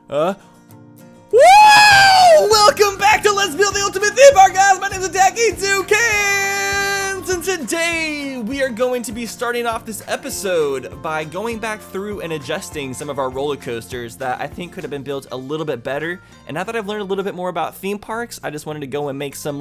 Woo! Welcome back to Let's Build the Ultimate Theme Park, guys! My name is Attacky2Cans, and today we are going to be starting off this episode by going back through and adjusting some of our roller coasters that I think could have been built a little bit better. And now that I've learned a little bit more about theme parks, I just wanted to go and make some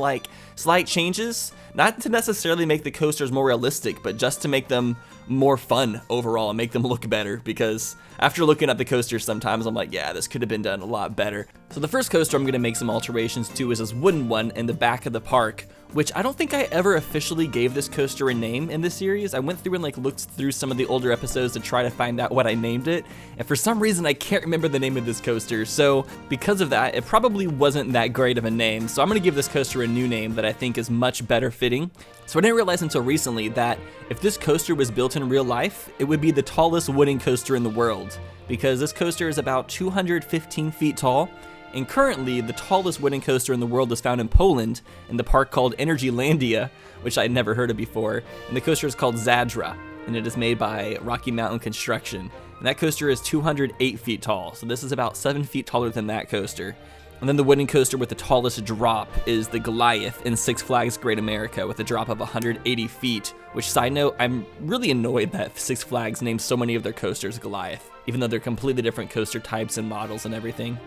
slight changes, not to necessarily make the coasters more realistic, but just to make them more fun overall and make them look better, because after looking at the coasters sometimes I'm like, yeah, this could have been done a lot better. So the first coaster I'm going to make some alterations to is this wooden one in the back of the park, which I don't think I ever officially gave this coaster a name in this series. I went through and looked through some of the older episodes to try to find out what I named it, and for some reason I can't remember the name of this coaster, so because of that it probably wasn't that great of a name. So I'm going to give this coaster a new name that I think is much better fitting. So I didn't realize until recently that if this coaster was built in real life, it would be the tallest wooden coaster in the world, because this coaster is about 215 feet tall. And currently, the tallest wooden coaster in the world is found in Poland, in the park called Energylandia, which I'd never heard of before. And the coaster is called Zadra, and it is made by Rocky Mountain Construction. And that coaster is 208 feet tall, so this is about 7 feet taller than that coaster. And then the wooden coaster with the tallest drop is the Goliath in Six Flags Great America with a drop of 180 feet, which, side note, I'm really annoyed that Six Flags named so many of their coasters Goliath, even though they're completely different coaster types and models and everything.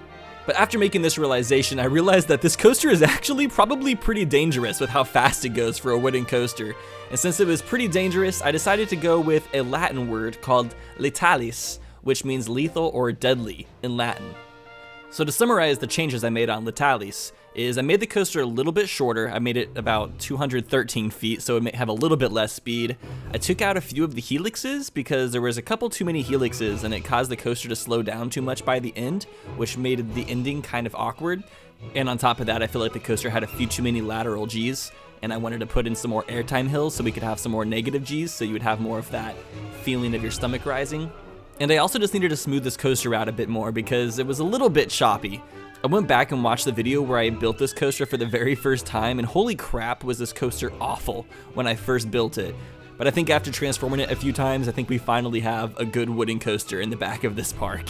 But after making this realization, I realized that this coaster is actually probably pretty dangerous with how fast it goes for a wooden coaster. And since it was pretty dangerous, I decided to go with a Latin word called letalis, which means lethal or deadly in Latin. So to summarize the changes I made on letalis, is I made the coaster a little bit shorter. I made it about 213 feet, so it may have a little bit less speed. I took out a few of the helixes because there was a couple too many helixes and it caused the coaster to slow down too much by the end, which made the ending kind of awkward. And on top of that, I feel like the coaster had a few too many lateral Gs, and I wanted to put in some more airtime hills so we could have some more negative Gs, so you would have more of that feeling of your stomach rising. And I also just needed to smooth this coaster out a bit more because it was a little bit choppy. I went back and watched the video where I built this coaster for the very first time, and holy crap was this coaster awful when I first built it. But I think after transforming it a few times, I think we finally have a good wooden coaster in the back of this park.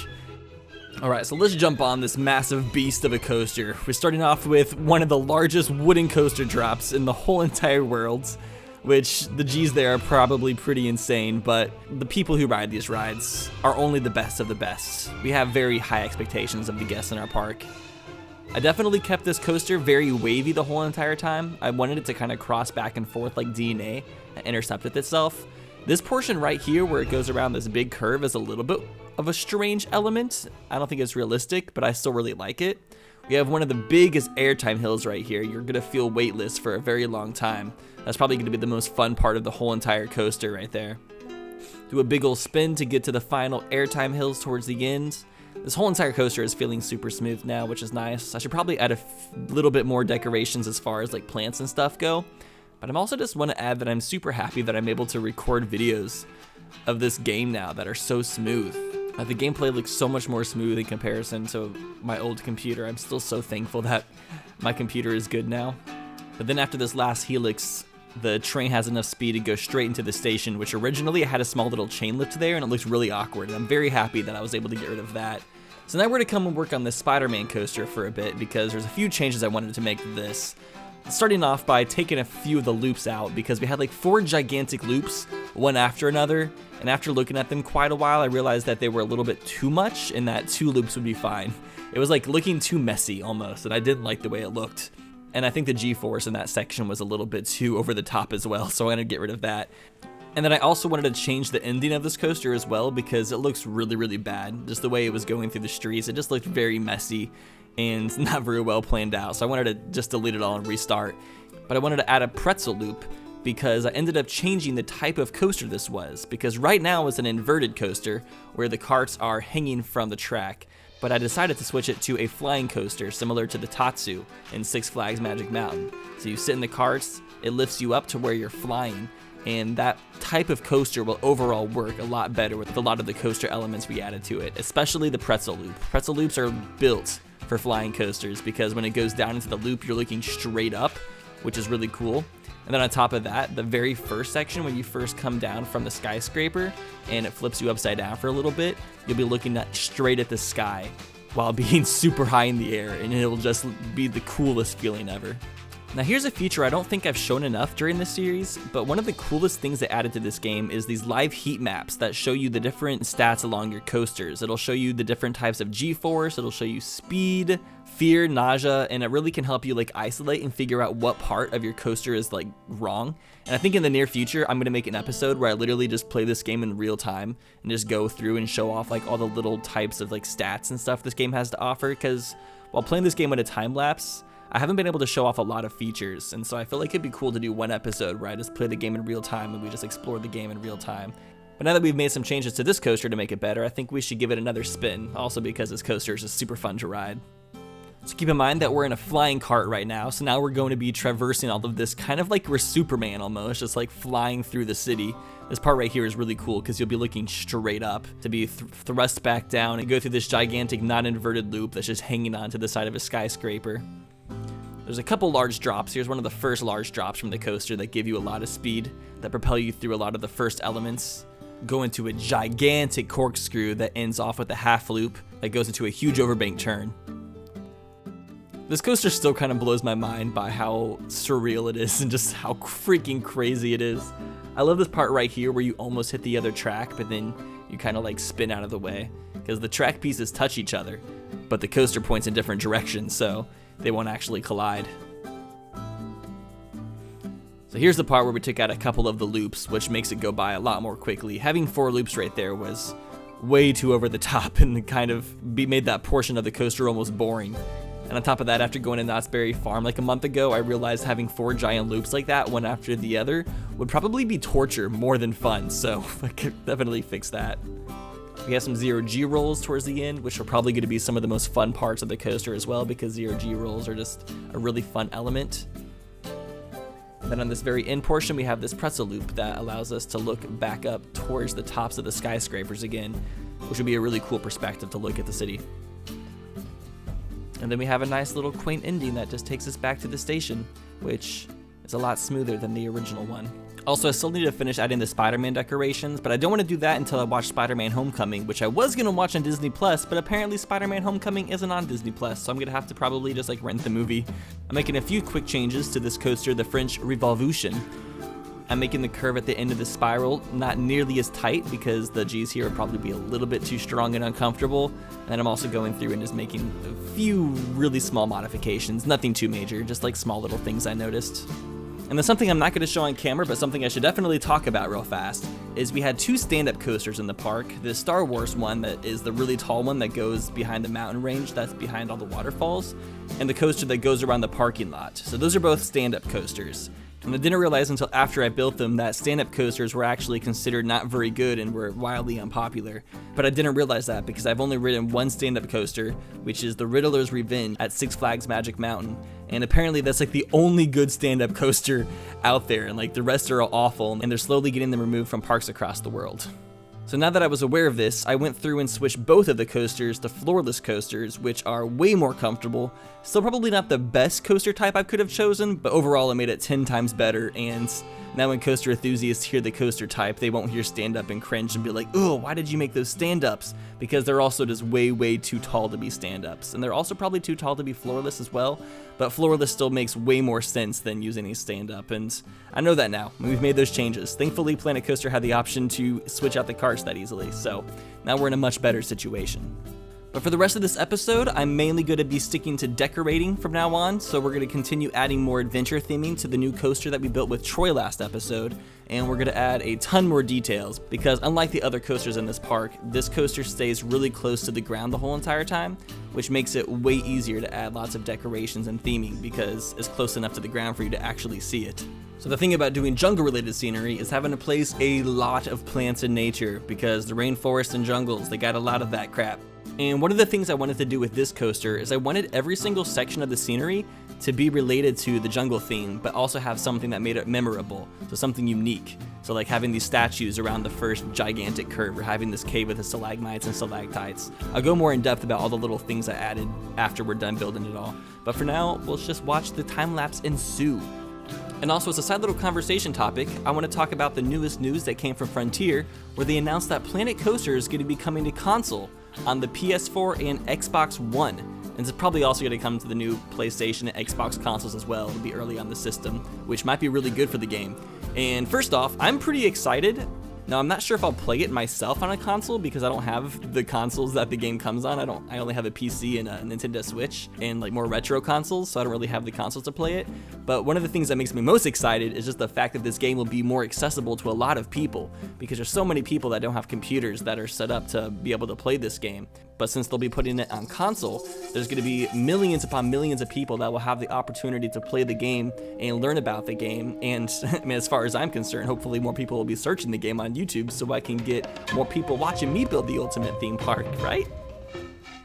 Alright, so let's jump on this massive beast of a coaster. We're starting off with one of the largest wooden coaster drops in the whole entire world, which the G's there are probably pretty insane, but the people who ride these rides are only the best of the best. We have very high expectations of the guests in our park. I definitely kept this coaster very wavy the whole entire time. I wanted it to kind of cross back and forth like DNA and intercept with itself. This portion right here where it goes around this big curve is a little bit of a strange element. I don't think it's realistic, but I still really like it. We have one of the biggest airtime hills right here. You're gonna feel weightless for a very long time. That's probably gonna be the most fun part of the whole entire coaster right there. Do a big ol' spin to get to the final airtime hills towards the end. This whole entire coaster is feeling super smooth now, which is nice. I should probably add a little bit more decorations as far as plants and stuff go. But I'm also just want to add that I'm super happy that I'm able to record videos of this game now that are so smooth. The gameplay looks so much more smooth in comparison to my old computer. I'm still so thankful that my computer is good now. But then after this last helix, the train has enough speed to go straight into the station, which originally had a small little chain lift there and it looked really awkward. And I'm very happy that I was able to get rid of that. So now we're gonna come and work on this Spider-Man coaster for a bit because there's a few changes I wanted to make to this. Starting off by taking a few of the loops out because we had 4 gigantic loops, one after another, and after looking at them quite a while, I realized that they were a little bit too much and that 2 loops would be fine. It was looking too messy almost, and I didn't like the way it looked. And I think the G-force in that section was a little bit too over the top as well, so I'm gonna get rid of that. And then I also wanted to change the ending of this coaster as well because it looks really, really bad. Just the way it was going through the streets, it just looked very messy and not very well planned out. So I wanted to just delete it all and restart. But I wanted to add a Pretzel Loop because I ended up changing the type of coaster this was, because right now it's an inverted coaster where the carts are hanging from the track. But I decided to switch it to a flying coaster similar to the Tatsu in Six Flags Magic Mountain. So you sit in the carts, it lifts you up to where you're flying, and that type of coaster will overall work a lot better with a lot of the coaster elements we added to it, especially the Pretzel Loop. Pretzel Loops are built for flying coasters because when it goes down into the loop, you're looking straight up, which is really cool. And then on top of that, the very first section when you first come down from the skyscraper and it flips you upside down for a little bit, you'll be looking straight at the sky. while being super high in the air, and it'll just be the coolest feeling ever. Now here's a feature I don't think I've shown enough during this series, but one of the coolest things they added to this game is these live heat maps that show you the different stats along your coasters. It'll show you the different types of G-force, it'll show you speed, fear, nausea, and it really can help you like isolate and figure out what part of your coaster is like wrong. And I think in the near future, I'm gonna make an episode where I literally just play this game in real time and just go through and show off like all the little types of like stats and stuff this game has to offer, because while playing this game with a time lapse, I haven't been able to show off a lot of features, and so I feel like it'd be cool to do one episode where I just play the game in real time and we just explore the game in real time. But now that we've made some changes to this coaster to make it better, I think we should give it another spin, also because this coaster is just super fun to ride. So keep in mind that we're in a flying cart right now, so now we're going to be traversing all of this kind of like we're Superman almost, just like flying through the city. This part right here is really cool because you'll be looking straight up to be thrust back down and go through this gigantic non-inverted loop that's just hanging onto the side of a skyscraper. There's a couple large drops. Here's one of the first large drops from the coaster that give you a lot of speed, that propel you through a lot of the first elements. Go into a gigantic corkscrew that ends off with a half loop that goes into a huge overbank turn. This coaster still kind of blows my mind by how surreal it is and just how freaking crazy it is. I love this part right here where you almost hit the other track, but then you kind of like spin out of the way because the track pieces touch each other, but the coaster points in different directions, so they won't actually collide. So here's the part where we took out a couple of the loops, which makes it go by a lot more quickly. Having 4 loops right there was way too over the top and kind of made that portion of the coaster almost boring. And on top of that, after going to Knott's Berry Farm like a month ago, I realized having 4 giant loops like that, one after the other, would probably be torture more than fun, so I could definitely fix that. We have some zero-G rolls towards the end, which are probably going to be some of the most fun parts of the coaster as well, because zero-G rolls are just a really fun element. And then on this very end portion, we have this pretzel loop that allows us to look back up towards the tops of the skyscrapers again, which would be a really cool perspective to look at the city. And then we have a nice little quaint ending that just takes us back to the station, which is a lot smoother than the original one. Also, I still need to finish adding the Spider-Man decorations, but I don't want to do that until I watch Spider-Man Homecoming, which I was going to watch on Disney+, but apparently Spider-Man Homecoming isn't on Disney+, so I'm going to have to probably just like rent the movie. I'm making a few quick changes to this coaster, the French Revolution. I'm making the curve at the end of the spiral not nearly as tight because the G's here would probably be a little bit too strong and uncomfortable. And then I'm also going through and just making a few really small modifications, nothing too major, just like small little things I noticed. And then something I'm not going to show on camera, but something I should definitely talk about real fast, is we had 2 stand-up coasters in the park. The Star Wars one that is the really tall one that goes behind the mountain range, that's behind all the waterfalls, and the coaster that goes around the parking lot. So those are both stand-up coasters. And I didn't realize until after I built them that stand-up coasters were actually considered not very good and were wildly unpopular. But I didn't realize that because I've only ridden one stand-up coaster, which is the Riddler's Revenge at Six Flags Magic Mountain. And apparently that's like the only good stand-up coaster out there, and like the rest are all awful, and they're slowly getting them removed from parks across the world. So now that I was aware of this, I went through and switched both of the coasters to floorless coasters, which are way more comfortable. Still probably not the best coaster type I could have chosen, but overall it made it 10 times better, and now when coaster enthusiasts hear the coaster type, they won't hear stand-up and cringe and be like, oh, why did you make those stand-ups? Because they're also just way too tall to be stand-ups, and they're also probably too tall to be floorless as well, but floorless still makes way more sense than using a stand-up, and I know that now. We've made those changes. Thankfully, Planet Coaster had the option to switch out the carts that easily, so now we're in a much better situation. But for the rest of this episode, I'm mainly going to be sticking to decorating from now on, so we're going to continue adding more adventure theming to the new coaster that we built with Troy last episode, and we're going to add a ton more details, because unlike the other coasters in this park, this coaster stays really close to the ground the whole entire time, which makes it way easier to add lots of decorations and theming, because it's close enough to the ground for you to actually see it. So the thing about doing jungle-related scenery is having to place a lot of plants and nature, because the rainforest and jungles, they got a lot of that crap. And one of the things I wanted to do with this coaster is I wanted every single section of the scenery to be related to the jungle theme, but also have something that made it memorable, so something unique. So like having these statues around the first gigantic curve, or having this cave with the stalagmites and stalactites. I'll go more in depth about all the little things I added after we're done building it all. But for now, let's just watch the time lapse ensue. And also, as a side little conversation topic, I want to talk about the newest news that came from Frontier, where they announced that Planet Coaster is going to be coming to console. on the PS4 and Xbox One. And it's probably also going to come to the new PlayStation and Xbox consoles as well. It'll be early on the system, which might be really good for the game. And first off, I'm pretty excited. Now, I'm not sure if I'll play it myself on a console because I don't have the consoles that the game comes on. I only have a PC and a Nintendo Switch and like more retro consoles, so I don't really have the consoles to play it. But one of the things that makes me most excited is just the fact that this game will be more accessible to a lot of people, because there's so many people that don't have computers that are set up to be able to play this game. But since they'll be putting it on console, there's going to be millions upon millions of people that will have the opportunity to play the game and learn about the game. And I mean, as far as I'm concerned, hopefully more people will be searching the game on YouTube so I can get more people watching me build the ultimate theme park, right?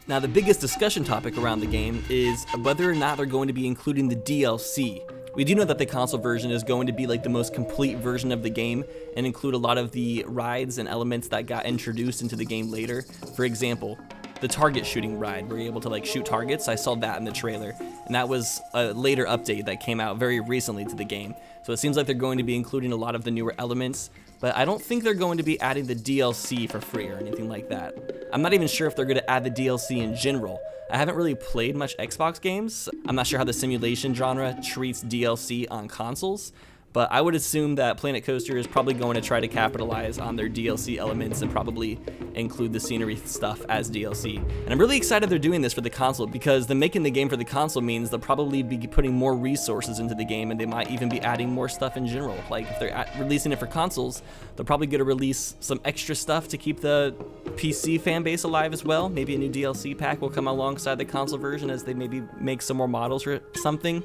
Now, the biggest discussion topic around the game is whether or not they're going to be including the DLC. We do know that the console version is going to be like the most complete version of the game and include a lot of the rides and elements that got introduced into the game later. For example, the target shooting ride, where you're able to like shoot targets. I saw that in the trailer, and that was a later update that came out very recently to the game. So it seems like they're going to be including a lot of the newer elements, but I don't think they're going to be adding the DLC for free or anything like that. I'm not even sure if they're going to add the DLC in general. I haven't really played much Xbox games. I'm not sure how the simulation genre treats DLC on consoles, but I would assume that Planet Coaster is probably going to try to capitalize on their DLC elements and probably include the scenery stuff as DLC. And I'm really excited they're doing this for the console, because them making the game for the console means they'll probably be putting more resources into the game, and they might even be adding more stuff in general. Like if they're releasing it for consoles, they're probably going to release some extra stuff to keep the PC fan base alive as well. Maybe a new DLC pack will come alongside the console version as they maybe make some more models or something.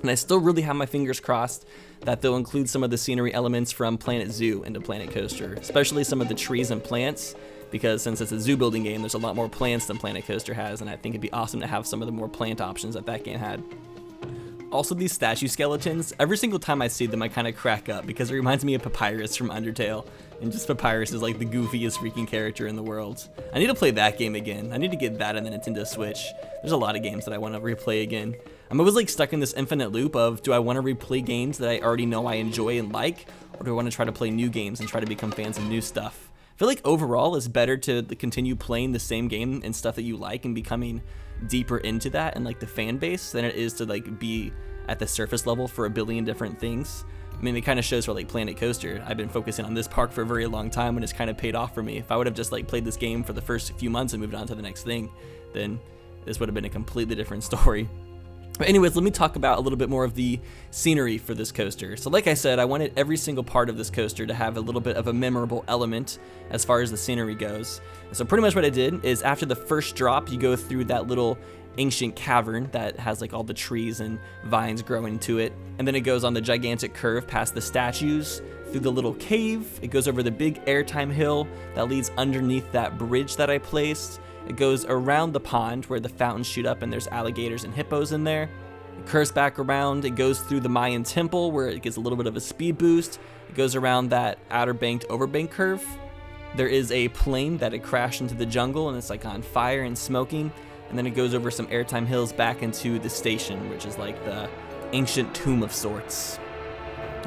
And I still really have my fingers crossed that they'll include some of the scenery elements from Planet Zoo into Planet Coaster, especially some of the trees and plants, because since it's a zoo building game, there's a lot more plants than Planet Coaster has, and I think it'd be awesome to have some of the more plant options that game had. Also, these statue skeletons, every single time I see them, I kind of crack up because it reminds me of Papyrus from Undertale, and just Papyrus is like the goofiest freaking character in the world. I need to play that game again. I need to get that on the Nintendo Switch. There's a lot of games that I want to replay again. I'm always like stuck in this infinite loop of, do I want to replay games that I already know I enjoy and like, or do I want to try to play new games and try to become fans of new stuff? I feel like overall it's better to continue playing the same game and stuff that you like and becoming deeper into that and like the fan base than it is to like be at the surface level for a billion different things. I mean, it kind of shows for like Planet Coaster. I've been focusing on this park for a very long time and it's kind of paid off for me. If I would have just like played this game for the first few months and moved on to the next thing, then this would have been a completely different story. But anyways, let me talk about a little bit more of the scenery for this coaster. So like I said, I wanted every single part of this coaster to have a little bit of a memorable element as far as the scenery goes. And so pretty much what I did is after the first drop, you go through that little ancient cavern that has like all the trees and vines growing to it. And then it goes on the gigantic curve past the statues, through the little cave. It goes over the big airtime hill that leads underneath that bridge that I placed. It goes around the pond where the fountains shoot up and there's alligators and hippos in there. It curves back around. It goes through the Mayan temple where it gets a little bit of a speed boost. It goes around that outer banked overbank curve. There is a plane that had crashed into the jungle and it's like on fire and smoking. And then it goes over some airtime hills back into the station, which is like the ancient tomb of sorts.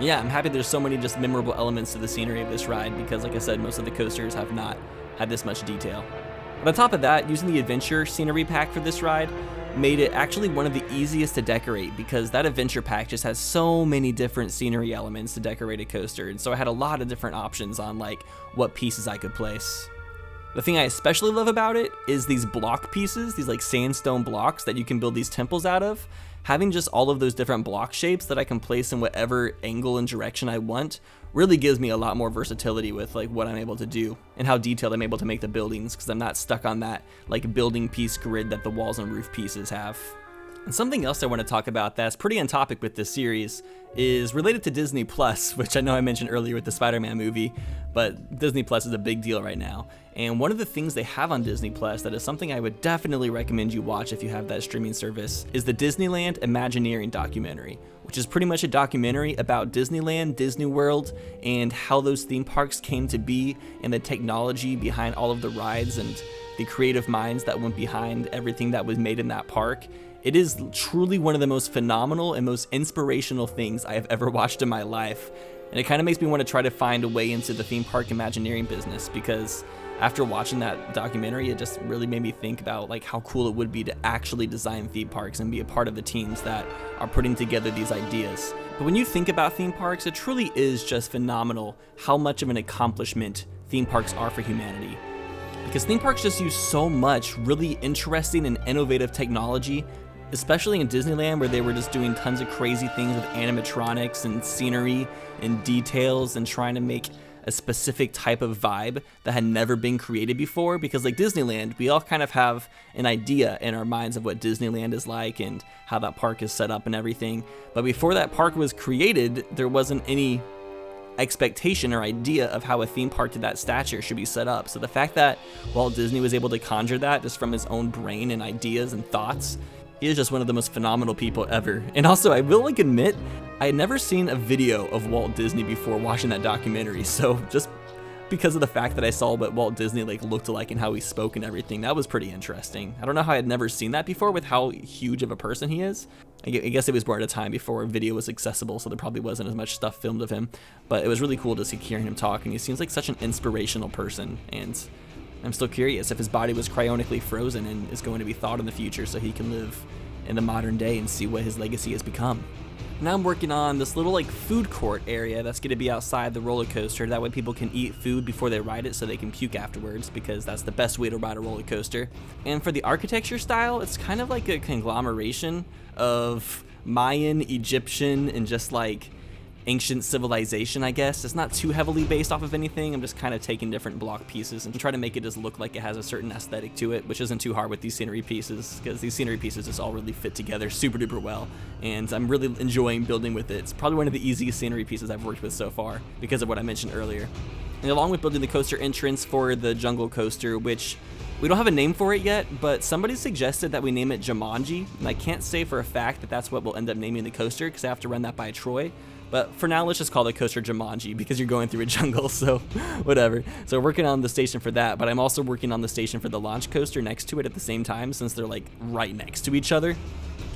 Yeah, I'm happy there's so many just memorable elements to the scenery of this ride because like I said, most of the coasters have not had this much detail. But on top of that, using the adventure scenery pack for this ride made it actually one of the easiest to decorate because that adventure pack just has so many different scenery elements to decorate a coaster. And so I had a lot of different options on like what pieces I could place. The thing I especially love about it is these block pieces, these like sandstone blocks that you can build these temples out of. Having just all of those different block shapes that I can place in whatever angle and direction I want really gives me a lot more versatility with like what I'm able to do and how detailed I'm able to make the buildings because I'm not stuck on that like building piece grid that the walls and roof pieces have. And something else I want to talk about that's pretty on topic with this series is related to Disney Plus, which I know I mentioned earlier with the Spider-Man movie, but Disney Plus is a big deal right now. And one of the things they have on Disney Plus that is something I would definitely recommend you watch if you have that streaming service is the Disneyland Imagineering documentary, which is pretty much a documentary about Disneyland, Disney World, and how those theme parks came to be and the technology behind all of the rides and the creative minds that went behind everything that was made in that park. It is truly one of the most phenomenal and most inspirational things I have ever watched in my life. And it kind of makes me want to try to find a way into the theme park Imagineering business because after watching that documentary, it just really made me think about like how cool it would be to actually design theme parks and be a part of the teams that are putting together these ideas. But when you think about theme parks, it truly is just phenomenal how much of an accomplishment theme parks are for humanity. Because theme parks just use so much really interesting and innovative technology, especially in Disneyland, where they were just doing tons of crazy things with animatronics and scenery and details and trying to make a specific type of vibe that had never been created before. Because like Disneyland, we all kind of have an idea in our minds of what Disneyland is like and how that park is set up and everything. But before that park was created, there wasn't any expectation or idea of how a theme park to that stature should be set up. So the fact that Walt Disney was able to conjure that just from his own brain and ideas and thoughts, he is just one of the most phenomenal people ever. And also, I will admit, I had never seen a video of Walt Disney before watching that documentary. So just because of the fact that I saw what Walt Disney looked like and how he spoke and everything, that was pretty interesting. I don't know how I had never seen that before with how huge of a person he is. I guess it was more at a time before video was accessible, so there probably wasn't as much stuff filmed of him. But it was really cool to see hearing him talk, and he seems like such an inspirational person. And I'm still curious if his body was cryonically frozen and is going to be thawed in the future so he can live in the modern day and see what his legacy has become. Now I'm working on this little food court area that's going to be outside the roller coaster. That way people can eat food before they ride it so they can puke afterwards, because that's the best way to ride a roller coaster. And for the architecture style, it's kind of like a conglomeration of Mayan, Egyptian, and just like ancient civilization, I guess. It's not too heavily based off of anything. I'm just kind of taking different block pieces and trying to make it just look like it has a certain aesthetic to it, which isn't too hard with these scenery pieces, because these scenery pieces just all really fit together super duper well, and I'm really enjoying building with it. It's probably one of the easiest scenery pieces I've worked with so far because of what I mentioned earlier. And along with building the coaster entrance for the jungle coaster, which we don't have a name for it yet, but somebody suggested that we name it Jumanji, and I can't say for a fact that that's what we'll end up naming the coaster because I have to run that by Troy. But for now, let's just call the coaster Jumanji because you're going through a jungle, so whatever. So we're working on the station for that, but I'm also working on the station for the launch coaster next to it at the same time, since they're like right next to each other,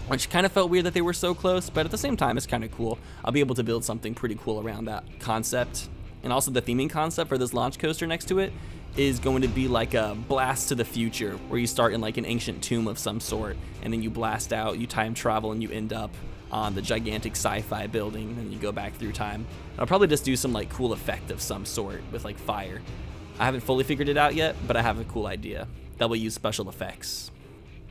which kind of felt weird that they were so close, but at the same time, it's kind of cool. I'll be able to build something pretty cool around that concept. And also the theming concept for this launch coaster next to it is going to be like a blast to the future, where you start in like an ancient tomb of some sort, and then you blast out, you time travel, and you end up on the gigantic sci-fi building, and you go back through time. I'll probably just do some like cool effect of some sort with like fire. I haven't fully figured it out yet, but I have a cool idea that will use special effects.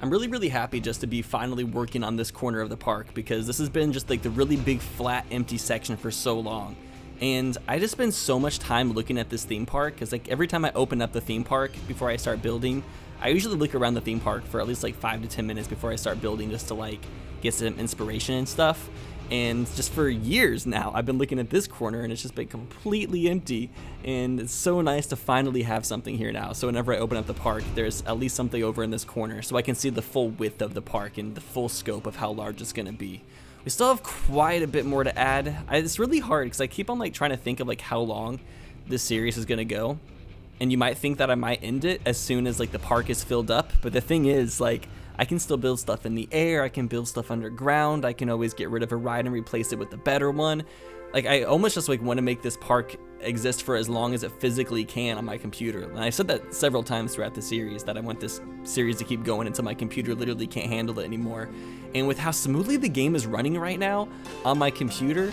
I'm really happy just to be finally working on this corner of the park, because this has been just like the really big flat empty section for so long. And I just spend so much time looking at this theme park, because like every time I open up the theme park before I start building, I usually look around the theme park for at least like 5 to 10 minutes before I start building, just to like get some inspiration and stuff. And just for years now, I've been looking at this corner and it's just been completely empty, and it's so nice to finally have something here now. So whenever I open up the park, there's at least something over in this corner, so I can see the full width of the park and the full scope of how large it's gonna be. We still have quite a bit more to add. It's really hard because I keep on like trying to think of like how long this series is gonna go, and you might think that I might end it as soon as like the park is filled up, but the thing is, like, I can still build stuff in the air, I can build stuff underground, I can always get rid of a ride and replace it with a better one. Like, I almost just like want to make this park exist for as long as it physically can on my computer. And I said that several times throughout the series, that I want this series to keep going until my computer literally can't handle it anymore. And with how smoothly the game is running right now on my computer,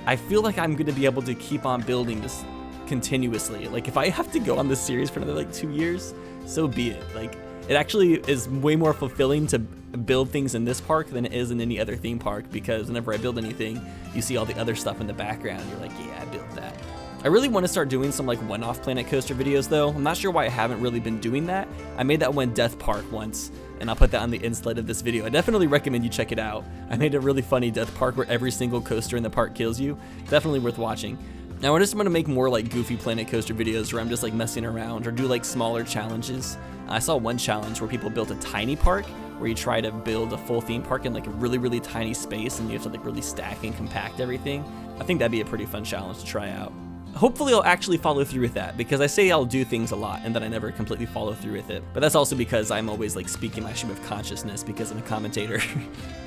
I feel like I'm going to be able to keep on building this continuously. Like, if I have to go on this series for another like 2 years, so be it. Like, it actually is way more fulfilling to build things in this park than it is in any other theme park, because whenever I build anything, you see all the other stuff in the background. You're like, yeah, I built that. I really want to start doing some like one-off Planet Coaster videos though. I'm not sure why I haven't really been doing that. I made that one Death Park once, and I'll put that on the inside of this video. I definitely recommend you check it out. I made a really funny Death Park where every single coaster in the park kills you. Definitely worth watching. Now I just want to make more like goofy Planet Coaster videos where I'm just like messing around, or do like smaller challenges. I saw one challenge where people built a tiny park, where you try to build a full theme park in like a really tiny space, and you have to like really stack and compact everything. I think that'd be a pretty fun challenge to try out. Hopefully I'll actually follow through with that, because I say I'll do things a lot and then I never completely follow through with it. But that's also because I'm always like speaking my stream of consciousness because I'm a commentator.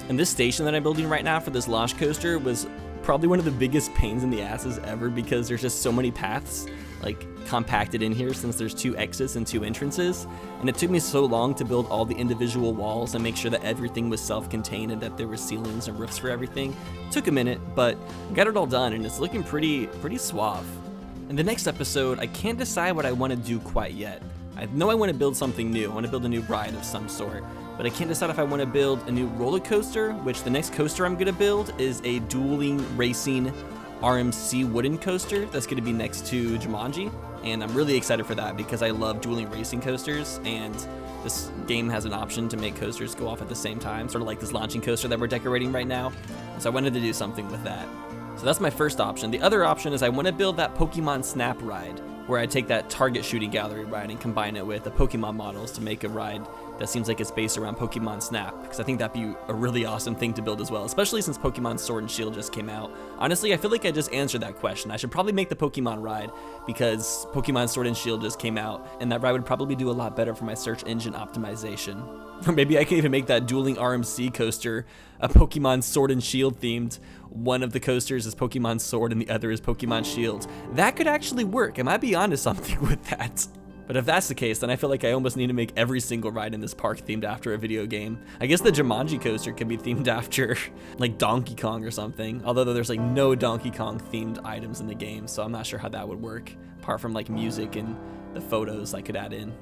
And this station that I'm building right now for this launch coaster was probably one of the biggest pains in the asses ever, because there's just so many paths like compacted in here since there's 2 exits and 2 entrances, and it took me so long to build all the individual walls and make sure that everything was self-contained and that there were ceilings and roofs for everything. It took a minute, but I got it all done and it's looking pretty suave. In the next episode, I can't decide what I want to do quite yet. I know I want to build something new. I want to build a new ride of some sort, but I can't decide if I want to build a new roller coaster, which the next coaster I'm going to build is a dueling racing RMC wooden coaster that's going to be next to Jumanji, and I'm really excited for that because I love dueling racing coasters, and this game has an option to make coasters go off at the same time, sort of like this launching coaster that we're decorating right now, so I wanted to do something with that. So that's my first option. The other option is I want to build that Pokemon Snap ride, where I take that target shooting gallery ride and combine it with the Pokemon models to make a ride that seems like it's based around Pokemon Snap, because I think that'd be a really awesome thing to build as well, especially since Pokemon Sword and Shield just came out. Honestly, I feel like I just answered that question. I should probably make the Pokemon ride because Pokemon Sword and Shield just came out, and that ride would probably do a lot better for my search engine optimization. Or maybe I can even make that dueling RMC coaster a Pokemon Sword and Shield themed. One of the coasters is Pokemon Sword and the other is Pokemon Shield. That could actually work. I might be onto something with that. But if that's the case, then I feel like I almost need to make every single ride in this park themed after a video game. I guess the Jumanji coaster could be themed after like Donkey Kong or something. Although there's like no Donkey Kong themed items in the game, so I'm not sure how that would work, apart from like music and the photos I could add in.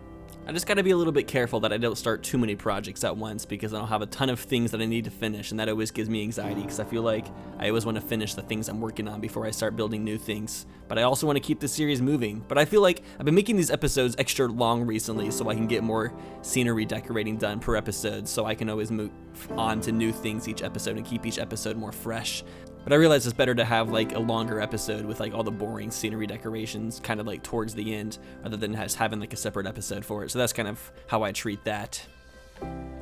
I just gotta be a little bit careful that I don't start too many projects at once, because I don't have a ton of things that I need to finish, and that always gives me anxiety because I feel like I always want to finish the things I'm working on before I start building new things. But I also want to keep the series moving. But I feel like I've been making these episodes extra long recently so I can get more scenery decorating done per episode, so I can always move on to new things each episode and keep each episode more fresh. But I realize it's better to have like a longer episode with like all the boring scenery decorations kind of like towards the end, rather than just having like a separate episode for it. So that's kind of how I treat that.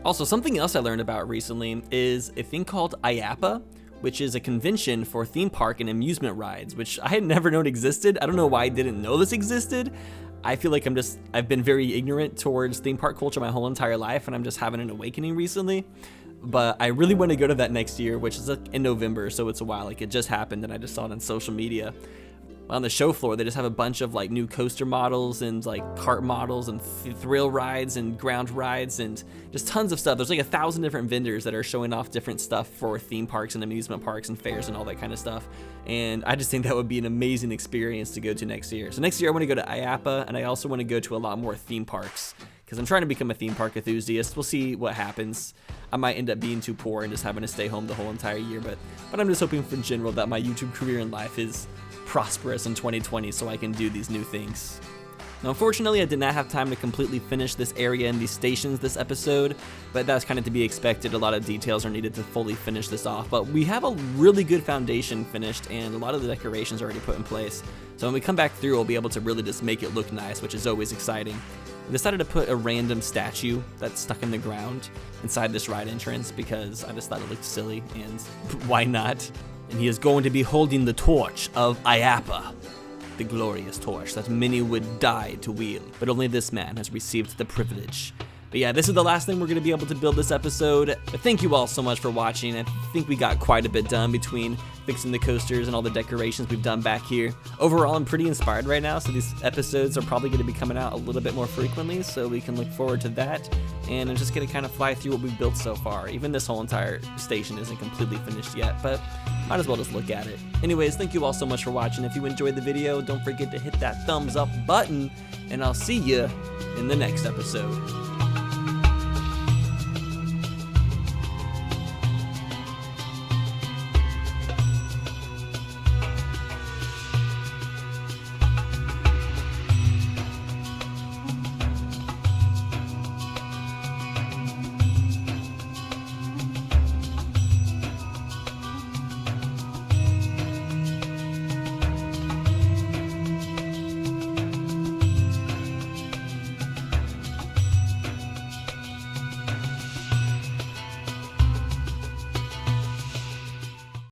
Also, something else I learned about recently is a thing called IAAPA, which is a convention for theme park and amusement rides, which I had never known existed. I don't know why I didn't know this existed. I feel like I've been very ignorant towards theme park culture my whole entire life, and I'm just having an awakening recently. But I really want to go to that next year, which is like in November, so it's a while. Like, it just happened and I just saw it on social media. On the show floor, they just have a bunch of like new coaster models and like kart models and thrill rides and ground rides and just tons of stuff. There's like 1,000 different vendors that are showing off different stuff for theme parks and amusement parks and fairs and all that kind of stuff. And I just think that would be an amazing experience to go to next year. So next year I want to go to IAAPA, and I also want to go to a lot more theme parks, because I'm trying to become a theme park enthusiast. We'll see what happens. I might end up being too poor and just having to stay home the whole entire year, but I'm just hoping in general that my YouTube career in life is prosperous in 2020 so I can do these new things. Now, unfortunately, I did not have time to completely finish this area and these stations this episode, but that's kind of to be expected. A lot of details are needed to fully finish this off, but we have a really good foundation finished and a lot of the decorations already put in place. So when we come back through, we'll be able to really just make it look nice, which is always exciting. I decided to put a random statue that's stuck in the ground inside this ride entrance because I just thought it looked silly, and why not? And he is going to be holding the torch of IAAPA, the glorious torch that many would die to wield, but only this man has received the privilege. But yeah, this is the last thing we're going to be able to build this episode. But thank you all so much for watching. I think we got quite a bit done between fixing the coasters and all the decorations we've done back here. Overall, I'm pretty inspired right now, so these episodes are probably going to be coming out a little bit more frequently, so we can look forward to that. And I'm just going to kind of fly through what we've built so far. Even this whole entire station isn't completely finished yet, but might as well just look at it. Anyways, thank you all so much for watching. If you enjoyed the video, don't forget to hit that thumbs up button, and I'll see you in the next episode.